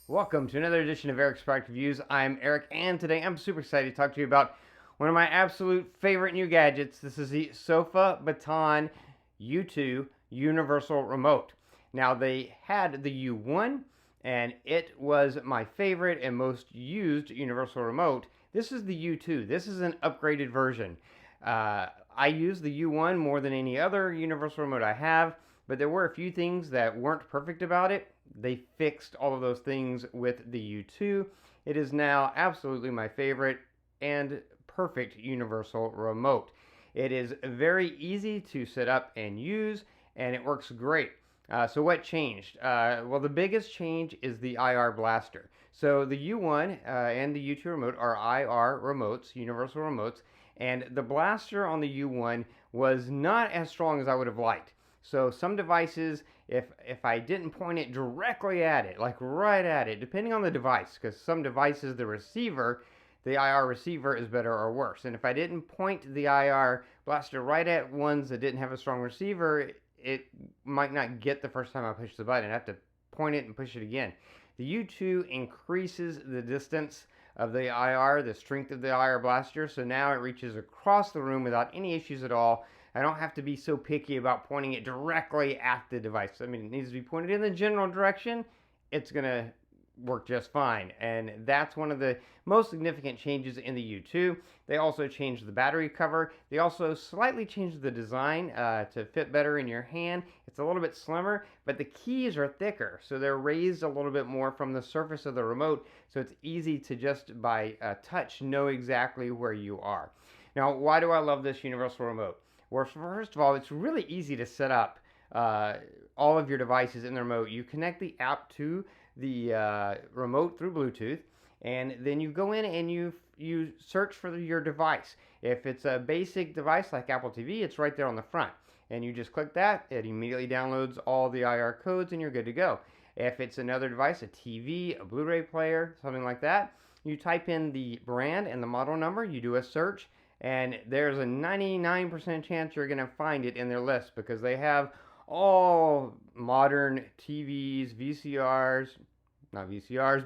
Welcome to another edition of Eric's Product Reviews. I'm Eric, and today I'm super excited to talk to you about one of my absolute favorite new gadgets. This is the SofaBaton U2 Universal Remote. Now, they had the U1, and it was my favorite and most used universal remote. This is the U2. This is an upgraded version. I use the U1 more than any other universal remote I have, but there were a few things that weren't perfect about it. They fixed all of those things with the U2. It is now absolutely my favorite and perfect universal remote. It is very easy to set up and use, and it works great. So what changed? Well, the biggest change is the IR blaster. So the U1 and the U2 remote are IR remotes, universal remotes, and the blaster on the U1 was not as strong as I would have liked. So some devices, if I didn't point it directly at it, like right at it, depending on the device, because some devices, the IR receiver is better or worse. And if I didn't point the IR blaster right at ones that didn't have a strong receiver, it might not get the first time I push the button. I have to point it and push it again. The U2 increases the distance of the IR, the strength of the IR blaster, so now it reaches across the room without any issues at all. I don't have to be so picky about pointing it directly at the device. I mean, it needs to be pointed in the general direction. It's going to work just fine. And that's one of the most significant changes in the U2. They also changed the battery cover. They also slightly changed the design to fit better in your hand. It's a little bit slimmer, but the keys are thicker. So they're raised a little bit more from the surface of the remote. So it's easy to just by touch know exactly where you are. Now, why do I love this universal remote? Well, first of all, it's really easy to set up all of your devices in the remote. You connect the app to the remote through Bluetooth, and then you go in and you search for your device. If it's a basic device like Apple TV, it's right there on the front. And you just click that, it immediately downloads all the IR codes, and you're good to go. If it's another device, a TV, a Blu-ray player, something like that, you type in the brand and the model number, you do a search, and there's a 99% chance you're going to find it in their list because they have all modern TVs,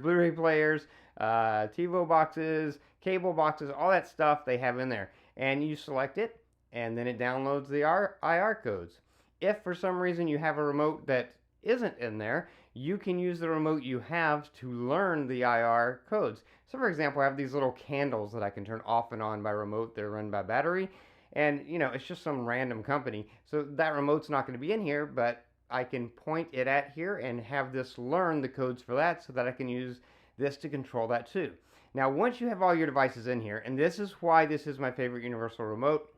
Blu-ray players, TiVo boxes, cable boxes, all that stuff they have in there. And you select it, and then it downloads the IR codes. If for some reason you have a remote that isn't in there, you can use the remote you have to learn the IR codes. So for example, I have these little candles that I can turn off and on by remote. They're run by battery, and it's just some random company. So that remote's not going to be in here, but I can point it at here and have this learn the codes for that so that I can use this to control that too. Now, once you have all your devices in here, and this is why this is my favorite universal remote,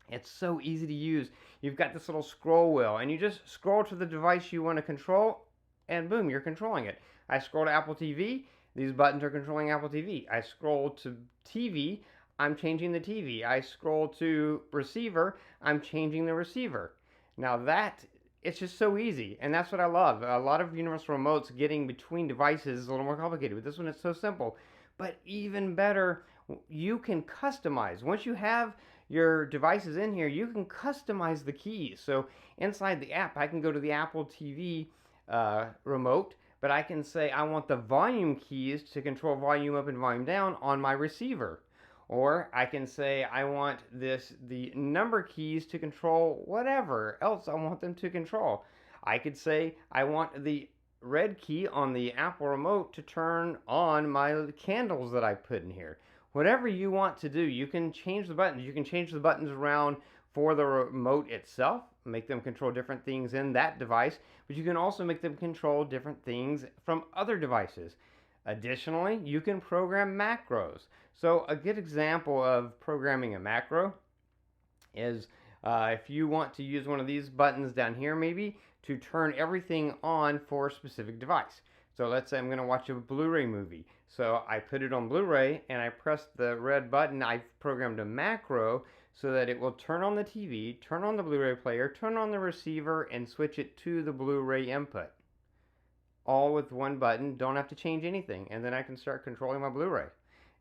it's so easy to use. You've got this little scroll wheel, and you just scroll to the device you want to control, and boom, you're controlling it. I scroll to Apple TV, these buttons are controlling Apple TV. I scroll to TV, I'm changing the TV. I scroll to receiver, I'm changing the receiver. Now it's just so easy, and that's what I love. A lot of universal remotes getting between devices is a little more complicated, but this one is so simple. But even better, you can customize. Once you have your devices in here, you can customize the keys. So inside the app, I can go to the Apple TV remote, but I can say I want the volume keys to control volume up and volume down on my receiver. Or I can say I want the number keys to control whatever else I want them to control. I could say I want the red key on the Apple remote to turn on my candles that I put in here. Whatever you want to do, you can change the buttons. You can change the buttons around for the remote itself, make them control different things in that device, but you can also make them control different things from other devices. Additionally, you can program macros. So a good example of programming a macro is if you want to use one of these buttons down here maybe to turn everything on for a specific device. So let's say I'm going to watch a Blu-ray movie. So I put it on Blu-ray and I press the red button. I've programmed a macro so that it will turn on the TV, turn on the Blu-ray player, turn on the receiver, and switch it to the Blu-ray input. All with one button, don't have to change anything, and then I can start controlling my Blu-ray.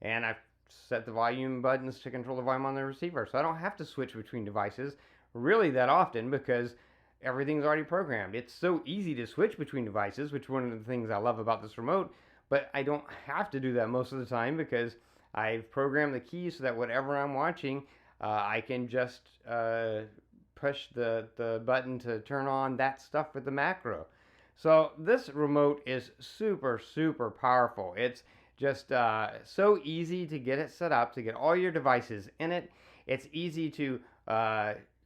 And I've set the volume buttons to control the volume on the receiver, so I don't have to switch between devices really that often because everything's already programmed. It's so easy to switch between devices, which is one of the things I love about this remote, But I don't have to do that most of the time because I've programmed the keys so that whatever I'm watching, I can just push the button to turn on that stuff with the macro. So this remote is super, super powerful. It's just so easy to get it set up, to get all your devices in it. It's easy to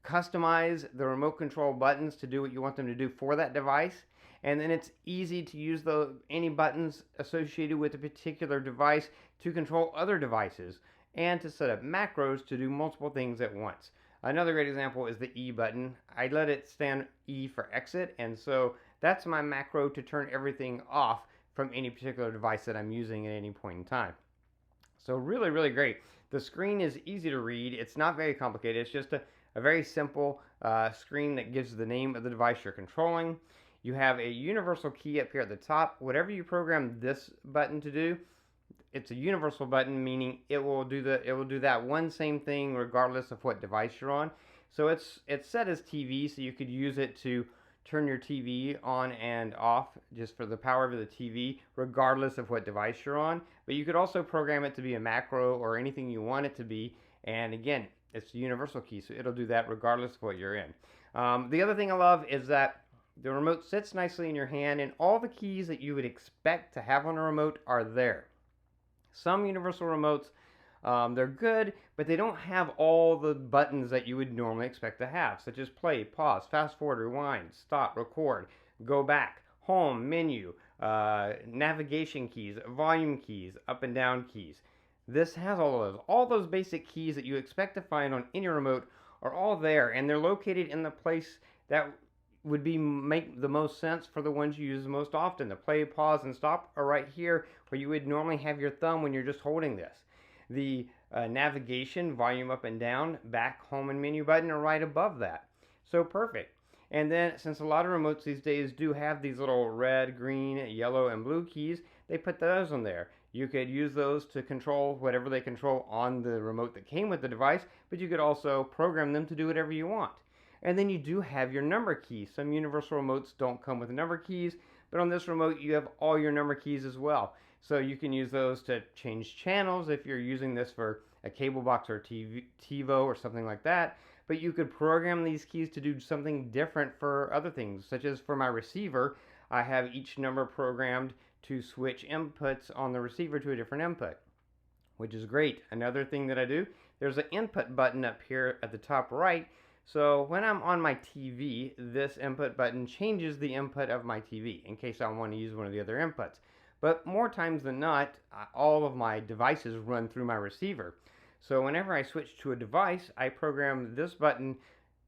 customize the remote control buttons to do what you want them to do for that device. And then it's easy to use any buttons associated with a particular device to control other devices and to set up macros to do multiple things at once. Another great example is the E button. I let it stand E for exit, and so that's my macro to turn everything off from any particular device that I'm using at any point in time. So really, really great. The screen is easy to read. It's not very complicated. It's just a very simple screen that gives the name of the device you're controlling. You have a universal key up here at the top. Whatever you program this button to do, it's a universal button, meaning it will do that one same thing regardless of what device you're on. So it's set as TV, so you could use it to turn your TV on and off just for the power of the TV, regardless of what device you're on. But you could also program it to be a macro or anything you want it to be. And again, it's a universal key, so it'll do that regardless of what you're in. The other thing I love is that the remote sits nicely in your hand, and all the keys that you would expect to have on a remote are there. Some universal remotes, they're good, but they don't have all the buttons that you would normally expect to have, such as play, pause, fast forward, rewind, stop, record, go back, home, menu, navigation keys, volume keys, up and down keys. This has all of those. All those basic keys that you expect to find on any remote are all there, and they're located in the place that would make the most sense for the ones you use most often. The play, pause, and stop are right here where you would normally have your thumb when you're just holding this. The navigation, volume up and down, back, home, and menu button are right above that. So perfect. And then since a lot of remotes these days do have these little red, green, yellow, and blue keys, they put those on there. You could use those to control whatever they control on the remote that came with the device, but you could also program them to do whatever you want. And then you do have your number keys. Some universal remotes don't come with number keys, but on this remote you have all your number keys as well. So you can use those to change channels if you're using this for a cable box or TiVo or something like that. But you could program these keys to do something different for other things, such as for my receiver, I have each number programmed to switch inputs on the receiver to a different input, which is great. Another thing that I do, there's an input button up here at the top right. So when I'm on my TV, this input button changes the input of my TV in case I want to use one of the other inputs. But more times than not, all of my devices run through my receiver. So whenever I switch to a device, I program this button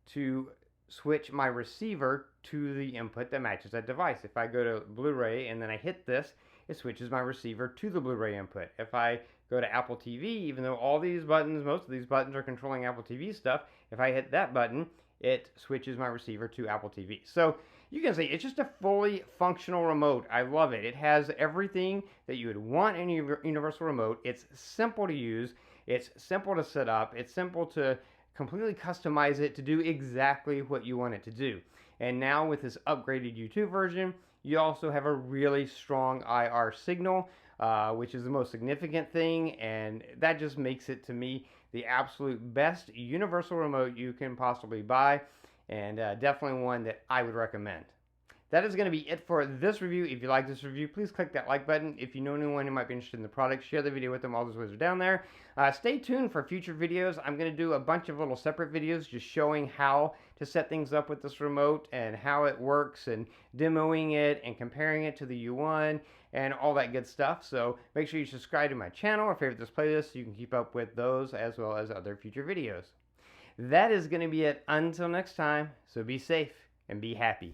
to switch my receiver to the input that matches that device. If I go to Blu-ray and then I hit this, it switches my receiver to the Blu-ray input. If I go to Apple TV, even though all these buttons, most of these buttons are controlling Apple TV stuff, if I hit that button, it switches my receiver to Apple TV. So you can see it's just a fully functional remote. I love it. It has everything that you would want in a universal remote. It's simple to use. It's simple to set up. It's simple to completely customize it to do exactly what you want it to do. And now with this upgraded YouTube version, you also have a really strong IR signal, which is the most significant thing, and that just makes it, to me, the absolute best universal remote you can possibly buy, and definitely one that I would recommend. That is going to be it for this review. If you like this review, please click that like button. If you know anyone who might be interested in the product, share the video with them. All those ways are down there. Stay tuned for future videos. I'm going to do a bunch of little separate videos just showing how to set things up with this remote and how it works and demoing it and comparing it to the U1 and all that good stuff. So make sure you subscribe to my channel or favorite this playlist so you can keep up with those as well as other future videos. That is going to be it until next time. So be safe and be happy.